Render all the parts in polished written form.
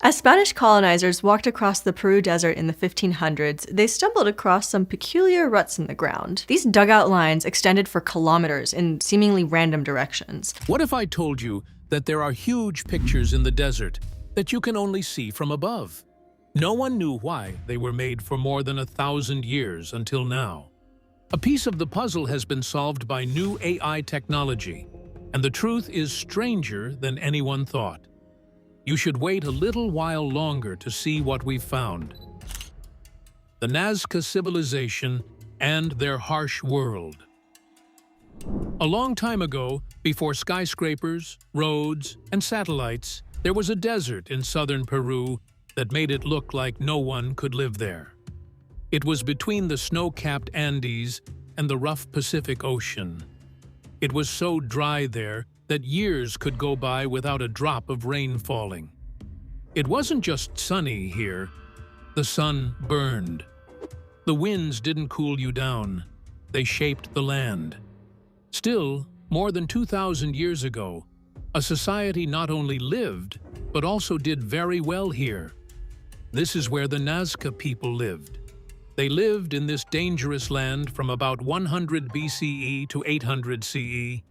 As Spanish colonizers walked across the Peru desert in the 1500s, they stumbled across some peculiar ruts in the ground. These dugout lines extended for kilometers in seemingly random directions. What if I told you that there are huge pictures in the desert that you can only see from above? No one knew why they were made for more than 1,000 years until now. A piece of the puzzle has been solved by new AI technology, and the truth is stranger than anyone thought. You should wait a little while longer to see what we've found. The Nazca civilization and their harsh world. A long time ago, before skyscrapers, roads, and satellites, there was a desert in southern Peru that made it look like no one could live there. It was between the snow-capped Andes and the rough Pacific Ocean. It was so dry there that years could go by without a drop of rain falling. It wasn't just sunny here. The sun burned. The winds didn't cool you down. They shaped the land. Still, more than 2,000 years ago, a society not only lived, but also did very well here. This is where the Nazca people lived. They lived in this dangerous land from about 100 BCE to 800 CE,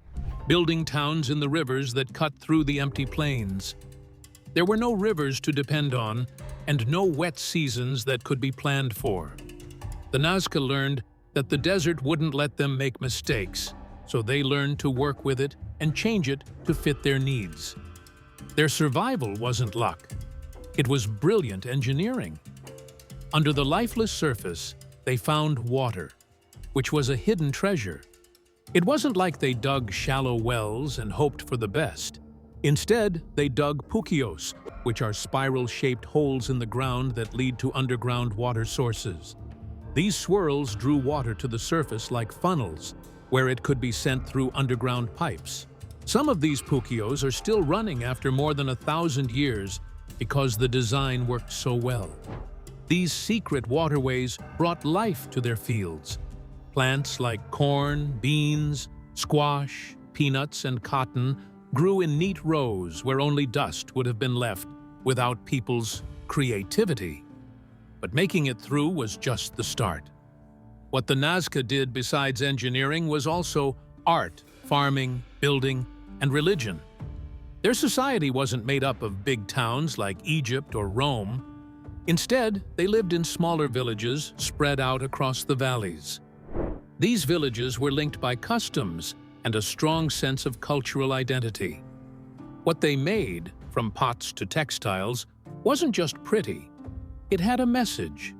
building towns in the rivers that cut through the empty plains. There were no rivers to depend on, and no wet seasons that could be planned for. The Nazca learned that the desert wouldn't let them make mistakes, so they learned to work with it and change it to fit their needs. Their survival wasn't luck. It was brilliant engineering. Under the lifeless surface, they found water, which was a hidden treasure. It wasn't like they dug shallow wells and hoped for the best. Instead, they dug puquios, which are spiral-shaped holes in the ground that lead to underground water sources. These swirls drew water to the surface like funnels, where it could be sent through underground pipes. Some of these puquios are still running after more than 1,000 years because the design worked so well. These secret waterways brought life to their fields. Plants like corn, beans, squash, peanuts, and cotton grew in neat rows where only dust would have been left without people's creativity. But making it through was just the start. What the Nazca did besides engineering was also art, farming, building, and religion. Their society wasn't made up of big towns like Egypt or Rome. Instead, they lived in smaller villages spread out across the valleys. These villages were linked by customs and a strong sense of cultural identity. What they made, from pots to textiles, wasn't just pretty. It had a message.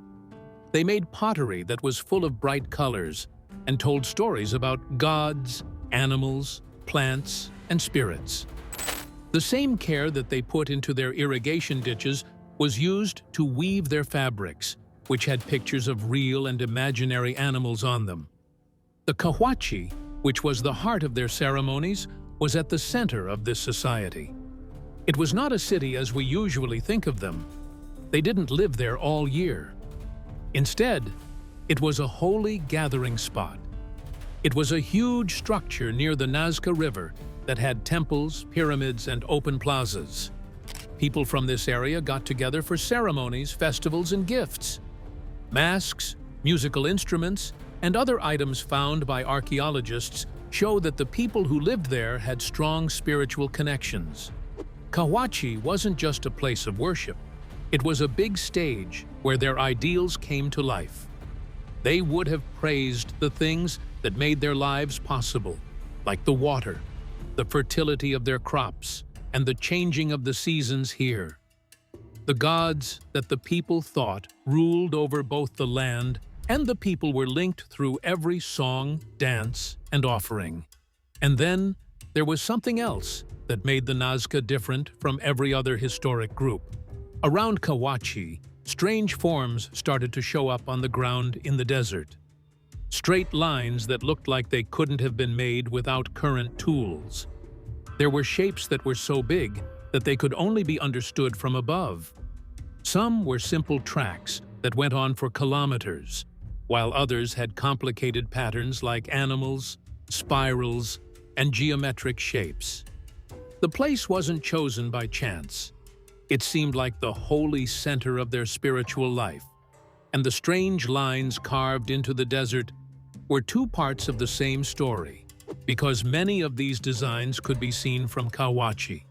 They made pottery that was full of bright colors and told stories about gods, animals, plants, and spirits. The same care that they put into their irrigation ditches was used to weave their fabrics, which had pictures of real and imaginary animals on them. The Cahuachi, which was the heart of their ceremonies, was at the center of this society. It was not a city as we usually think of them. They didn't live there all year. Instead, it was a holy gathering spot. It was a huge structure near the Nazca River that had temples, pyramids, and open plazas. People from this area got together for ceremonies, festivals, and gifts. Masks, musical instruments, and other items found by archaeologists show that the people who lived there had strong spiritual connections. Cahuachi wasn't just a place of worship. It was a big stage where their ideals came to life. They would have praised the things that made their lives possible, like the water, the fertility of their crops, and the changing of the seasons here. The gods that the people thought ruled over both the land and the people were linked through every song, dance, and offering. And then there was something else that made the Nazca different from every other historic group. Around Cahuachi, strange forms started to show up on the ground in the desert. Straight lines that looked like they couldn't have been made without current tools. There were shapes that were so big that they could only be understood from above. Some were simple tracks that went on for kilometers, while others had complicated patterns like animals, spirals, and geometric shapes. The place wasn't chosen by chance. It seemed like the holy center of their spiritual life, and the strange lines carved into the desert were two parts of the same story, because many of these designs could be seen from Kawachi.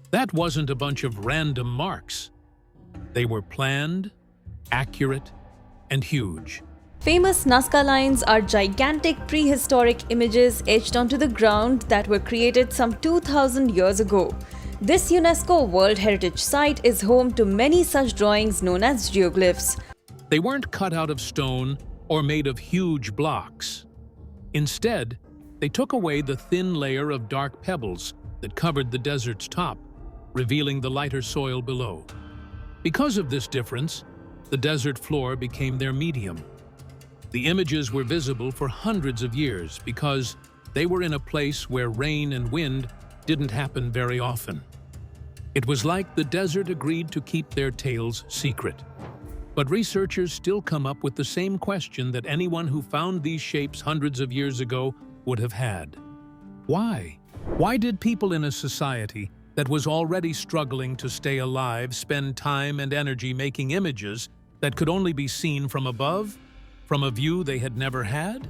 That wasn't a bunch of random marks. They were planned, accurate, and huge. Famous Nazca lines are gigantic prehistoric images etched onto the ground that were created some 2,000 years ago. This UNESCO World Heritage Site is home to many such drawings known as geoglyphs. They weren't cut out of stone or made of huge blocks. Instead, they took away the thin layer of dark pebbles that covered the desert's top, revealing the lighter soil below. Because of this difference, the desert floor became their medium. The images were visible for hundreds of years because they were in a place where rain and wind didn't happen very often. It was like the desert agreed to keep their tales secret. But researchers still come up with the same question that anyone who found these shapes hundreds of years ago would have had. Why? Why did people in a society that was already struggling to stay alive spend time and energy making images that could only be seen from above, from a view they had never had?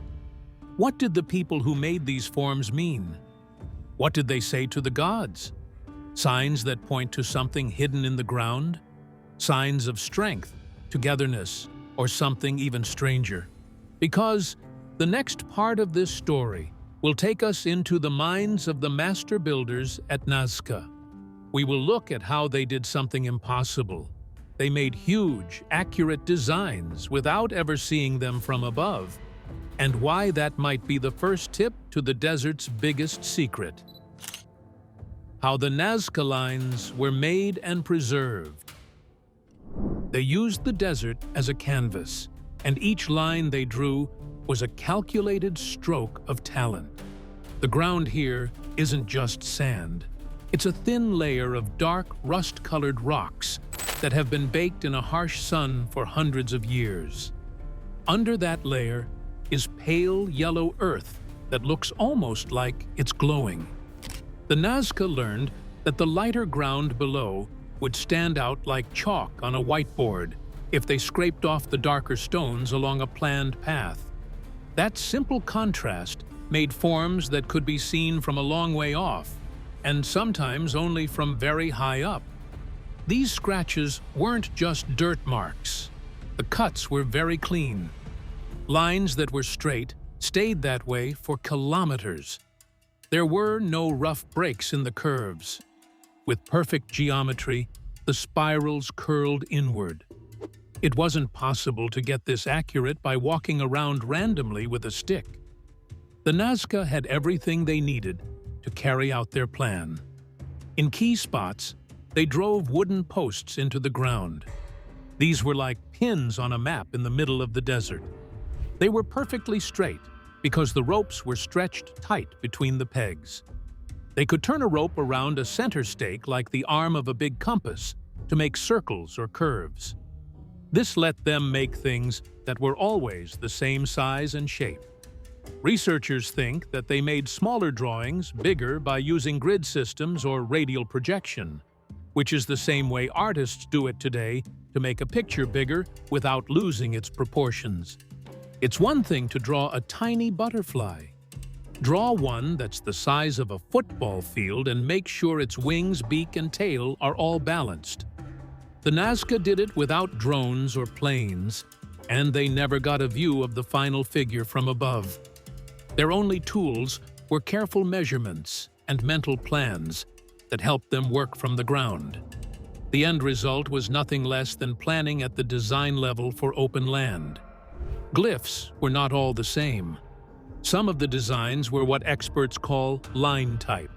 What did the people who made these forms mean? What did they say to the gods? Signs that point to something hidden in the ground? Signs of strength, togetherness, or something even stranger? Because the next part of this story will take us into the minds of the master builders at Nazca. We will look at how they did something impossible. They made huge, accurate designs without ever seeing them from above, and why that might be the first tip to the desert's biggest secret. How the Nazca lines were made and preserved. They used the desert as a canvas, and each line they drew was a calculated stroke of talent. The ground here isn't just sand. It's a thin layer of dark, rust-colored rocks that have been baked in a harsh sun for hundreds of years. Under that layer is pale yellow earth that looks almost like it's glowing. The Nazca learned that the lighter ground below would stand out like chalk on a whiteboard if they scraped off the darker stones along a planned path. That simple contrast made forms that could be seen from a long way off, and sometimes only from very high up. These scratches weren't just dirt marks. The cuts were very clean. Lines that were straight stayed that way for kilometers. There were no rough breaks in the curves. With perfect geometry, the spirals curled inward. It wasn't possible to get this accurate by walking around randomly with a stick. The Nazca had everything they needed to carry out their plan. In key spots, they drove wooden posts into the ground. These were like pins on a map in the middle of the desert. They were perfectly straight because the ropes were stretched tight between the pegs. They could turn a rope around a center stake like the arm of a big compass to make circles or curves. This let them make things that were always the same size and shape. Researchers think that they made smaller drawings bigger by using grid systems or radial projection, which is the same way artists do it today to make a picture bigger without losing its proportions. It's one thing to draw a tiny butterfly. Draw one that's the size of a football field and make sure its wings, beak, and tail are all balanced. The Nazca did it without drones or planes, and they never got a view of the final figure from above. Their only tools were careful measurements and mental plans that helped them work from the ground. The end result was nothing less than planning at the design level for open land. Glyphs were not all the same. Some of the designs were what experts call line type.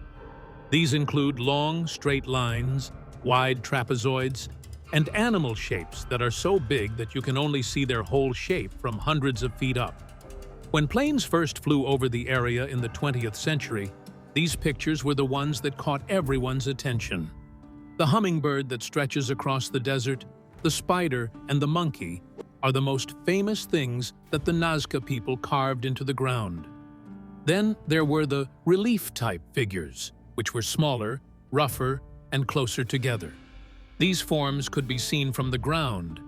These include long, straight lines, wide trapezoids, and animal shapes that are so big that you can only see their whole shape from hundreds of feet up. When planes first flew over the area in the 20th century, these pictures were the ones that caught everyone's attention. The hummingbird that stretches across the desert, the spider, and the monkey are the most famous things that the Nazca people carved into the ground. Then there were the relief-type figures, which were smaller, rougher, and closer together. These forms could be seen from the ground.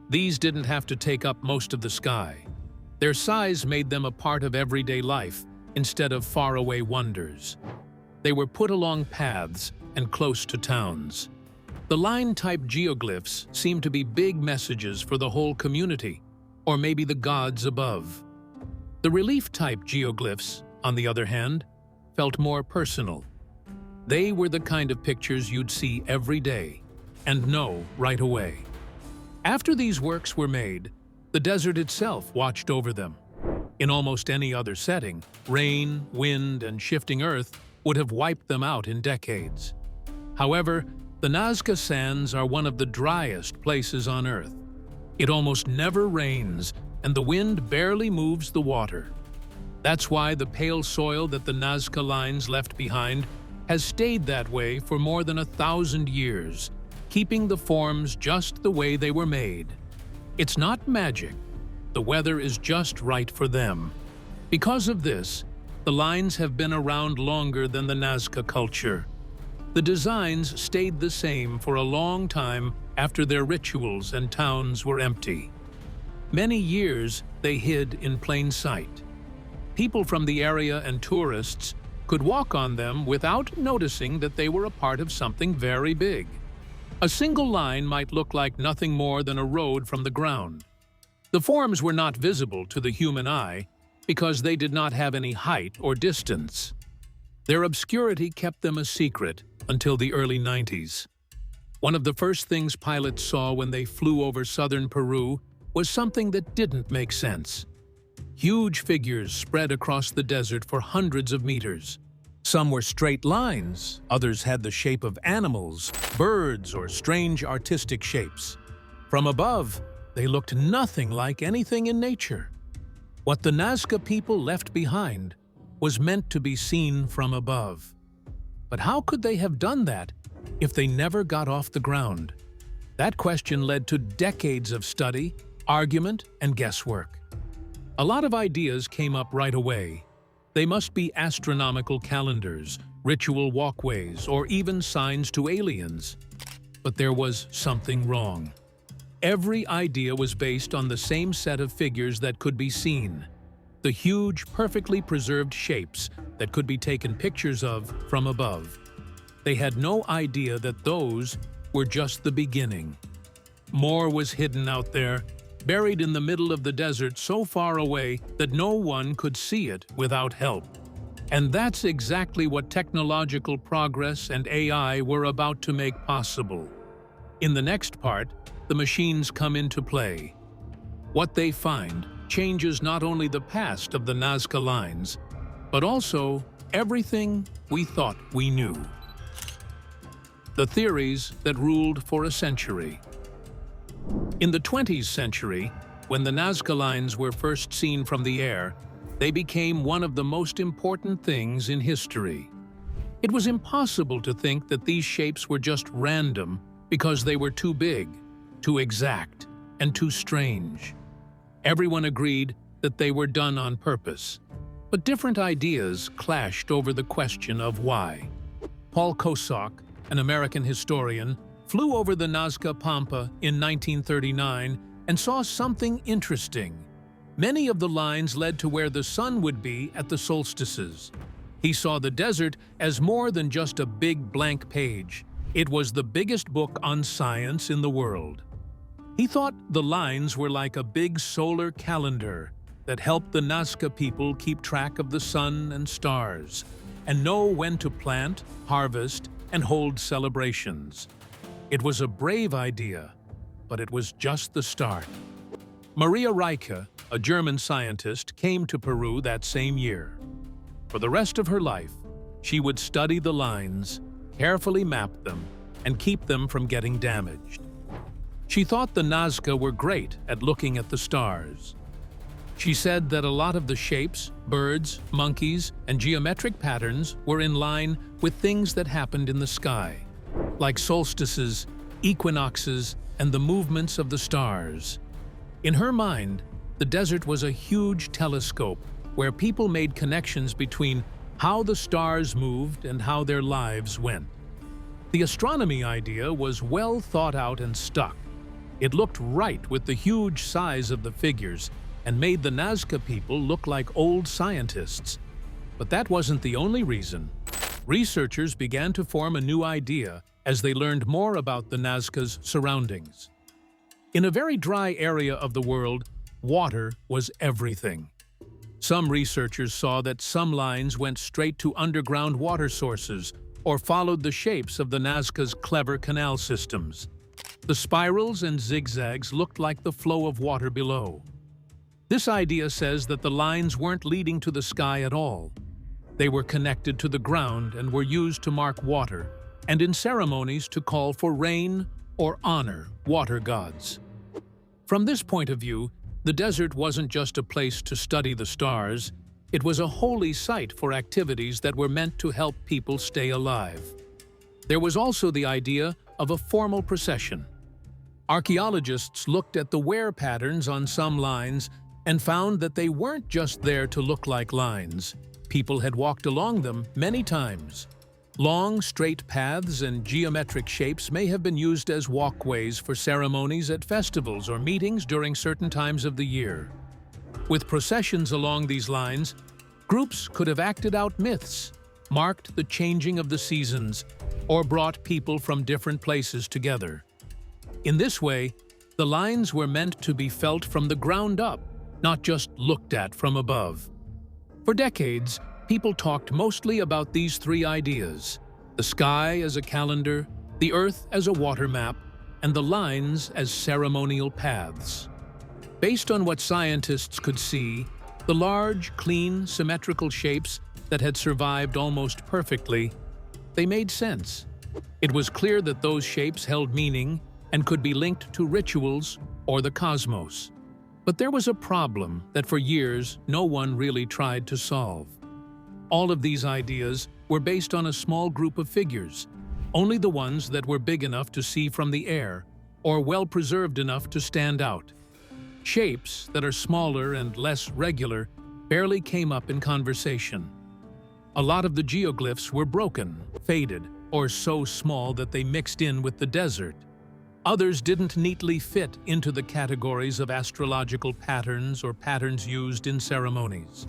These didn't have to take up most of the sky. Their size made them a part of everyday life instead of faraway wonders. They were put along paths and close to towns. The line-type geoglyphs seemed to be big messages for the whole community, or maybe the gods above. The relief-type geoglyphs, on the other hand, felt more personal. They were the kind of pictures you'd see every day and know right away. After these works were made, the desert itself watched over them. In almost any other setting, rain, wind, and shifting earth would have wiped them out in decades. However, the Nazca sands are one of the driest places on Earth. It almost never rains, and the wind barely moves the water. That's why the pale soil that the Nazca lines left behind has stayed that way for more than 1,000 years, keeping the forms just the way they were made. It's not magic. The weather is just right for them. Because of this, the lines have been around longer than the Nazca culture. The designs stayed the same for a long time after their rituals and towns were empty. Many years they hid in plain sight. People from the area and tourists could walk on them without noticing that they were a part of something very big. A single line might look like nothing more than a road from the ground. The forms were not visible to the human eye because they did not have any height or distance. Their obscurity kept them a secret until the early 90s. One of the first things pilots saw when they flew over southern Peru was something that didn't make sense. Huge figures spread across the desert for hundreds of meters. Some were straight lines, others had the shape of animals, birds, or strange artistic shapes. From above, they looked nothing like anything in nature. What the Nazca people left behind was meant to be seen from above. But how could they have done that if they never got off the ground? That question led to decades of study, argument, and guesswork. A lot of ideas came up right away. They must be astronomical calendars, ritual walkways, or even signs to aliens. But there was something wrong. Every idea was based on the same set of figures that could be seen, the huge, perfectly preserved shapes that could be taken pictures of from above. They had no idea that those were just the beginning. More was hidden out there, buried in the middle of the desert so far away that no one could see it without help. And that's exactly what technological progress and AI were about to make possible. In the next part, the machines come into play. What they find changes not only the past of the Nazca lines, but also everything we thought we knew. The theories that ruled for a century. In the 20th century, when the Nazca lines were first seen from the air, they became one of the most important things in history. It was impossible to think that these shapes were just random because they were too big, too exact, and too strange. Everyone agreed that they were done on purpose, but different ideas clashed over the question of why. Paul Kosok, an American historian, flew over the Nazca Pampa in 1939 and saw something interesting. Many of the lines led to where the sun would be at the solstices. He saw the desert as more than just a big blank page. It was the biggest book on science in the world. He thought the lines were like a big solar calendar that helped the Nazca people keep track of the sun and stars, and know when to plant, harvest, and hold celebrations. It was a brave idea, but it was just the start. Maria Rieke, a German scientist, came to Peru that same year. For the rest of her life, she would study the lines, carefully map them, and keep them from getting damaged. She thought the Nazca were great at looking at the stars. She said that a lot of the shapes, birds, monkeys, and geometric patterns were in line with things that happened in the sky, like solstices, equinoxes, and the movements of the stars. In her mind, the desert was a huge telescope where people made connections between how the stars moved and how their lives went. The astronomy idea was well thought out and stuck. It looked right with the huge size of the figures and made the Nazca people look like old scientists. But that wasn't the only reason. Researchers began to form a new idea as they learned more about the Nazca's surroundings. In a very dry area of the world, water was everything. Some researchers saw that some lines went straight to underground water sources or followed the shapes of the Nazca's clever canal systems. The spirals and zigzags looked like the flow of water below. This idea says that the lines weren't leading to the sky at all. They were connected to the ground and were used to mark water, and in ceremonies to call for rain or honor water gods. From this point of view, the desert wasn't just a place to study the stars, it was a holy site for activities that were meant to help people stay alive. There was also the idea of a formal procession. Archaeologists looked at the wear patterns on some lines and found that they weren't just there to look like lines. People had walked along them many times. Long, straight paths and geometric shapes may have been used as walkways for ceremonies at festivals or meetings during certain times of the year. With processions along these lines, groups could have acted out myths, marked the changing of the seasons, or brought people from different places together. In this way, the lines were meant to be felt from the ground up, not just looked at from above. For decades, people talked mostly about these three ideas: the sky as a calendar, the earth as a water map, and the lines as ceremonial paths. Based on what scientists could see, the large, clean, symmetrical shapes that had survived almost perfectly, they made sense. It was clear that those shapes held meaning and could be linked to rituals or the cosmos. But there was a problem that for years no one really tried to solve. All of these ideas were based on a small group of figures, only the ones that were big enough to see from the air or well preserved enough to stand out. Shapes that are smaller and less regular barely came up in conversation. A lot of the geoglyphs were broken, faded, or so small that they mixed in with the desert. Others didn't neatly fit into the categories of astrological patterns or patterns used in ceremonies.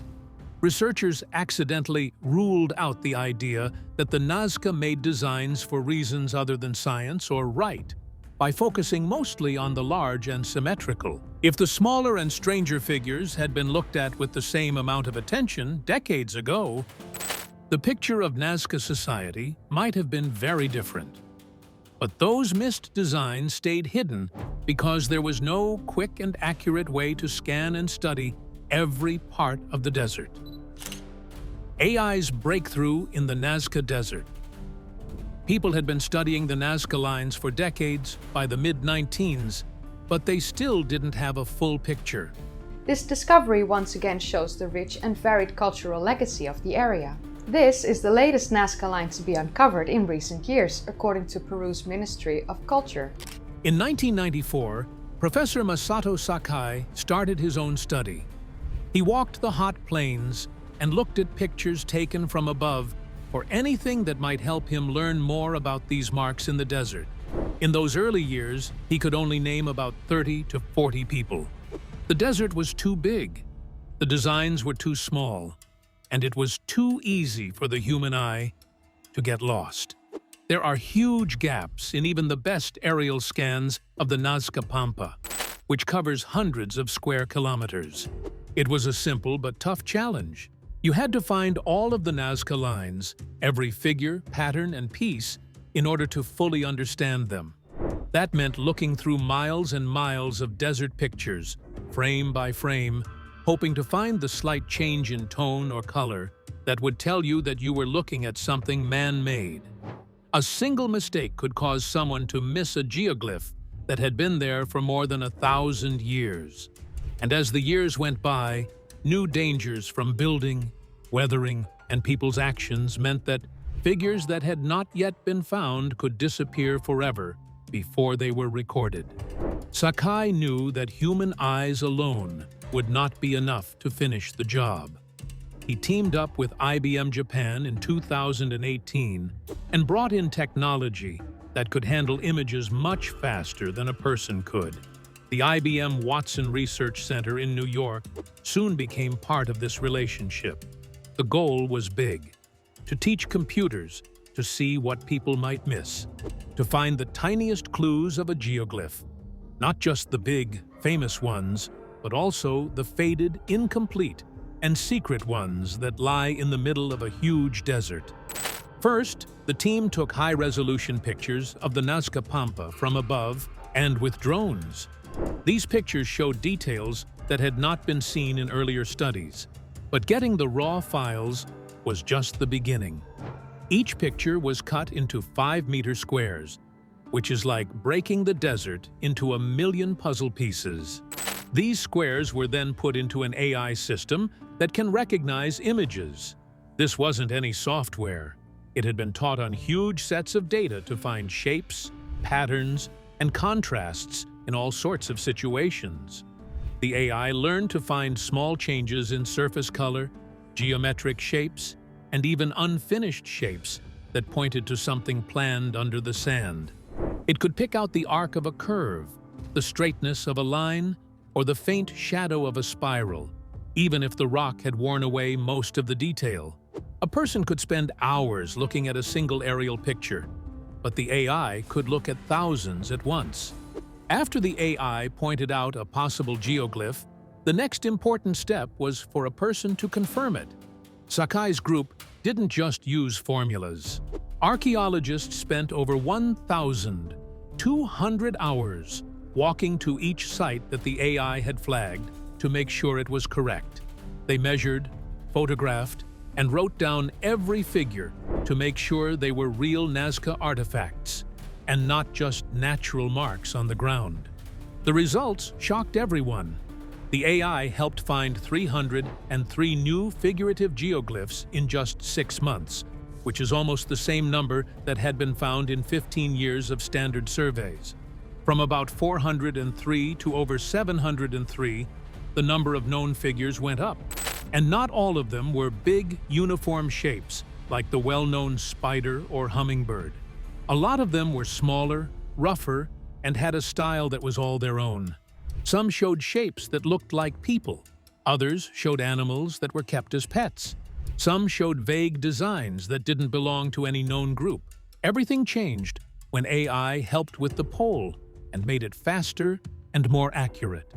Researchers accidentally ruled out the idea that the Nazca made designs for reasons other than science or right, by focusing mostly on the large and symmetrical. If the smaller and stranger figures had been looked at with the same amount of attention decades ago, the picture of Nazca society might have been very different. But those missed designs stayed hidden because there was no quick and accurate way to scan and study every part of the desert. AI's breakthrough in the Nazca Desert. People had been studying the Nazca lines for decades by the mid-19s, but they still didn't have a full picture. This discovery once again shows the rich and varied cultural legacy of the area. This is the latest Nazca line to be uncovered in recent years, according to Peru's Ministry of Culture. In 1994, Professor Masato Sakai started his own study. He walked the hot plains and looked at pictures taken from above for anything that might help him learn more about these marks in the desert. In those early years, he could only name about 30 to 40 people. The desert was too big, the designs were too small, and it was too easy for the human eye to get lost. There are huge gaps in even the best aerial scans of the Nazca Pampa, which covers hundreds of square kilometers. It was a simple but tough challenge. You had to find all of the Nazca lines, every figure, pattern, and piece, in order to fully understand them. That meant looking through miles and miles of desert pictures, frame by frame, hoping to find the slight change in tone or color that would tell you that you were looking at something man-made. A single mistake could cause someone to miss a geoglyph that had been there for more than 1,000 years. And as the years went by, new dangers from building, weathering, and people's actions meant that figures that had not yet been found could disappear forever before they were recorded. Sakai knew that human eyes alone would not be enough to finish the job. he teamed up with IBM Japan in 2018 and brought in technology that could handle images much faster than a person could. The IBM Watson Research Center in New York soon became part of this relationship. The goal was big: to teach computers to see what people might miss, to find the tiniest clues of a geoglyph. Not just the big, famous ones, but also the faded, incomplete, and secret ones that lie in the middle of a huge desert. First, the team took high-resolution pictures of the Nazca Pampa from above and with drones. These pictures showed details that had not been seen in earlier studies, but getting the raw files was just the beginning. Each picture was cut into 5-meter squares, which is like breaking the desert into 1,000,000 puzzle pieces. These squares were then put into an AI system that can recognize images. This wasn't any software. It had been taught on huge sets of data to find shapes, patterns, and contrasts in all sorts of situations. The AI learned to find small changes in surface color, geometric shapes, and even unfinished shapes that pointed to something planned under the sand. It could pick out the arc of a curve, the straightness of a line, or the faint shadow of a spiral, even if the rock had worn away most of the detail. A person could spend hours looking at a single aerial picture, but the AI could look at thousands at once. After the AI pointed out a possible geoglyph, the next important step was for a person to confirm it. Sakai's group didn't just use formulas. Archaeologists spent over 1,200 hours walking to each site that the AI had flagged to make sure it was correct. They measured, photographed, and wrote down every figure to make sure they were real Nazca artifacts and not just natural marks on the ground. The results shocked everyone. The AI helped find 303 new figurative geoglyphs in just 6 months, which is almost the same number that had been found in 15 years of standard surveys. From about 403 to over 703, the number of known figures went up. And not all of them were big, uniform shapes, like the well-known spider or hummingbird. A lot of them were smaller, rougher, and had a style that was all their own. Some showed shapes that looked like people. Others showed animals that were kept as pets. Some showed vague designs that didn't belong to any known group. Everything changed when AI helped with the poll and made it faster and more accurate.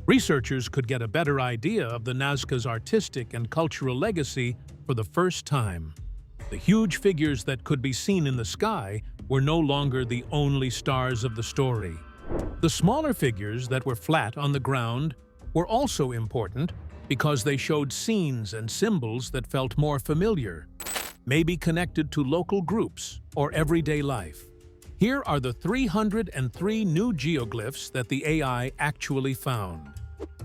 Researchers could get a better idea of the Nazca's artistic and cultural legacy for the first time. The huge figures that could be seen in the sky were no longer the only stars of the story. The smaller figures that were flat on the ground were also important because they showed scenes and symbols that felt more familiar, maybe connected to local groups or everyday life. Here are the 303 new geoglyphs that the AI actually found.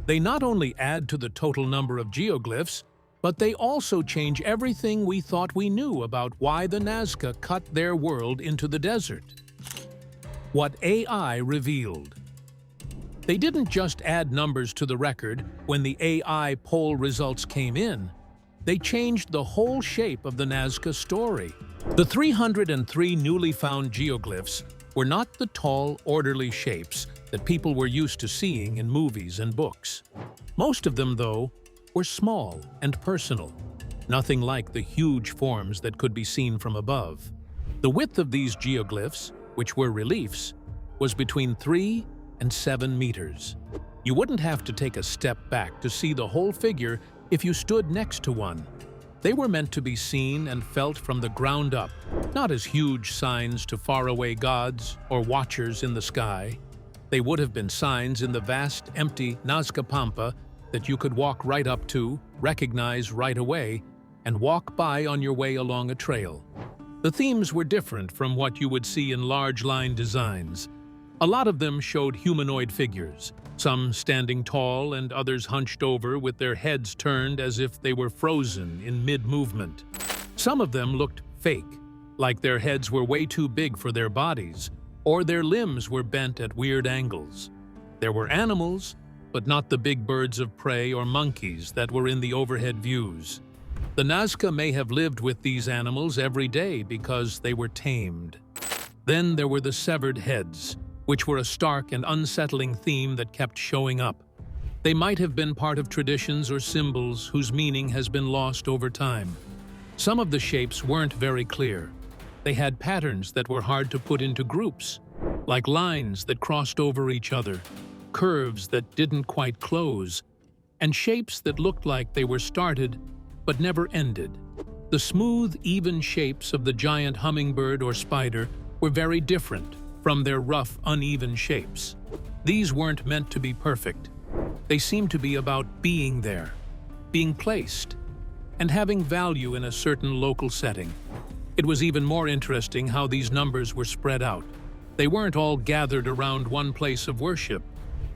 They not only add to the total number of geoglyphs, but they also change everything we thought we knew about why the Nazca cut their world into the desert. What AI revealed. They didn't just add numbers to the record when the AI poll results came in. They changed the whole shape of the Nazca story. The 303 newly found geoglyphs were not the tall, orderly shapes that people were used to seeing in movies and books. Most of them, though, were small and personal, nothing like the huge forms that could be seen from above. The width of these geoglyphs, which were reliefs, was between 3 and 7 meters. You wouldn't have to take a step back to see the whole figure if you stood next to one. They were meant to be seen and felt from the ground up, not as huge signs to faraway gods or watchers in the sky. They would have been signs in the vast, empty Nazca Pampa that you could walk right up to, recognize right away, and walk by on your way along a trail. The themes were different from what you would see in large line designs. A lot of them showed humanoid figures, some standing tall and others hunched over with their heads turned as if they were frozen in mid-movement. Some of them looked fake, like their heads were way too big for their bodies, or their limbs were bent at weird angles. There were animals, but not the big birds of prey or monkeys that were in the overhead views. The Nazca may have lived with these animals every day because they were tamed. Then there were the severed heads, which were a stark and unsettling theme that kept showing up. They might have been part of traditions or symbols whose meaning has been lost over time. Some of the shapes weren't very clear. They had patterns that were hard to put into groups, like lines that crossed over each other, curves that didn't quite close, and shapes that looked like they were started but never ended. The smooth, even shapes of the giant hummingbird or spider were very different from their rough, uneven shapes. These weren't meant to be perfect. They seemed to be about being there, being placed, and having value in a certain local setting. It was even more interesting how these numbers were spread out. They weren't all gathered around one place of worship.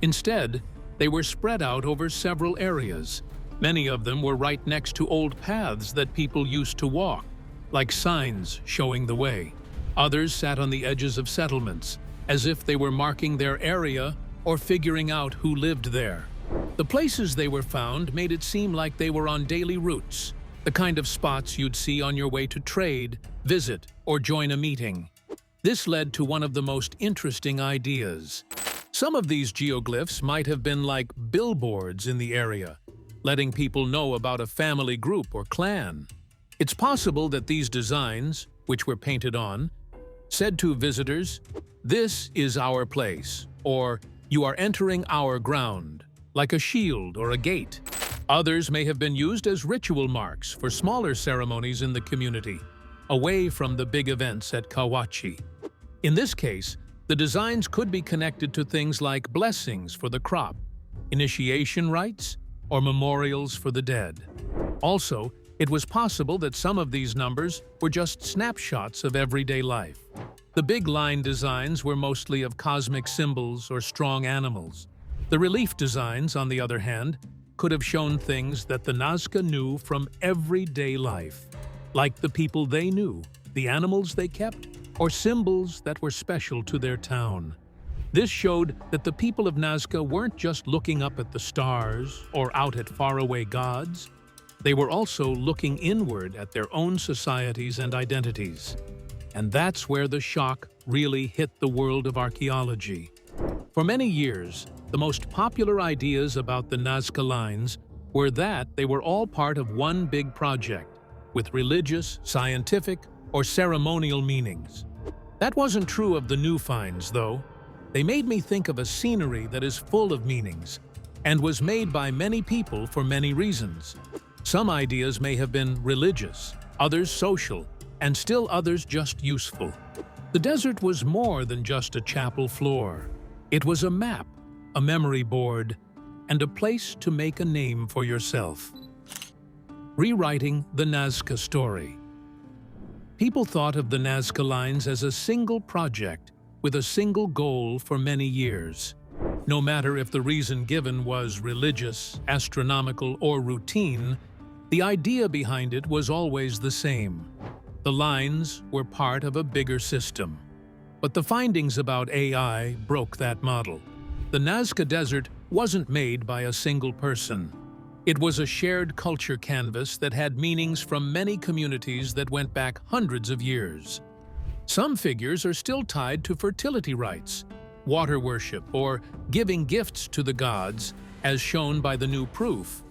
Instead, they were spread out over several areas. Many of them were right next to old paths that people used to walk, like signs showing the way. Others sat on the edges of settlements, as if they were marking their area or figuring out who lived there. The places they were found made it seem like they were on daily routes, the kind of spots you'd see on your way to trade, visit, or join a meeting. This led to one of the most interesting ideas. Some of these geoglyphs might have been like billboards in the area, letting people know about a family group or clan. It's possible that these designs, which were painted on, said to visitors, "This is our place," or "You are entering our ground," like a shield or a gate. Others may have been used as ritual marks for smaller ceremonies in the community, away from the big events at Kawachi. In this case, the designs could be connected to things like blessings for the crop, initiation rites, or memorials for the dead. Also, it was possible that some of these numbers were just snapshots of everyday life. The big line designs were mostly of cosmic symbols or strong animals. The relief designs, on the other hand, could have shown things that the Nazca knew from everyday life, like the people they knew, the animals they kept, or symbols that were special to their town. This showed that the people of Nazca weren't just looking up at the stars or out at faraway gods. They were also looking inward at their own societies and identities. And that's where the shock really hit the world of archaeology. For many years, the most popular ideas about the Nazca lines were that they were all part of one big project, with religious, scientific, or ceremonial meanings. That wasn't true of the new finds, though. They made me think of a scenery that is full of meanings, and was made by many people for many reasons. Some ideas may have been religious, others social, and still others just useful. The desert was more than just a chapel floor. It was a map, a memory board, and a place to make a name for yourself. Rewriting the Nazca story. People thought of the Nazca lines as a single project with a single goal for many years. No matter if the reason given was religious, astronomical, or routine, the idea behind it was always the same. The lines were part of a bigger system. But the findings about AI broke that model. The Nazca Desert wasn't made by a single person. It was a shared culture canvas that had meanings from many communities that went back hundreds of years. Some figures are still tied to fertility rites, water worship, or giving gifts to the gods, as shown by the new proof.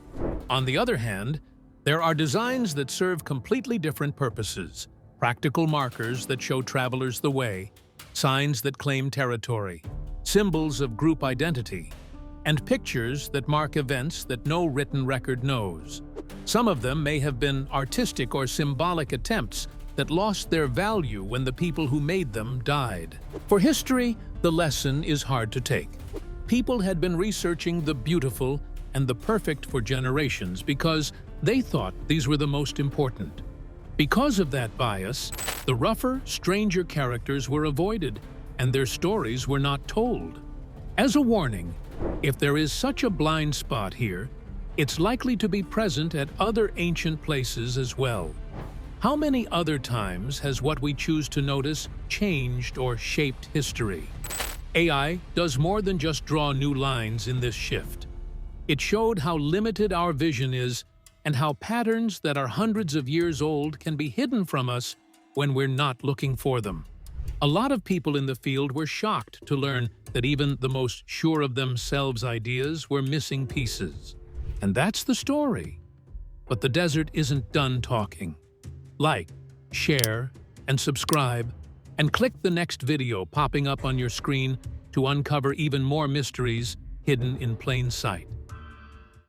On the other hand, there are designs that serve completely different purposes, practical markers that show travelers the way, signs that claim territory, symbols of group identity, and pictures that mark events that no written record knows. Some of them may have been artistic or symbolic attempts that lost their value when the people who made them died. For history, the lesson is hard to take. People had been researching the beautiful and the perfect for generations because they thought these were the most important. Because of that bias, the rougher, stranger characters were avoided, and their stories were not told. As a warning, if there is such a blind spot here, it's likely to be present at other ancient places as well. How many other times has what we choose to notice changed or shaped history? AI does more than just draw new lines in this shift. It showed how limited our vision is and how patterns that are hundreds of years old can be hidden from us when we're not looking for them. A lot of people in the field were shocked to learn that even the most sure of themselves ideas were missing pieces. And that's the story. But the desert isn't done talking. Like, share, and subscribe, and click the next video popping up on your screen to uncover even more mysteries hidden in plain sight.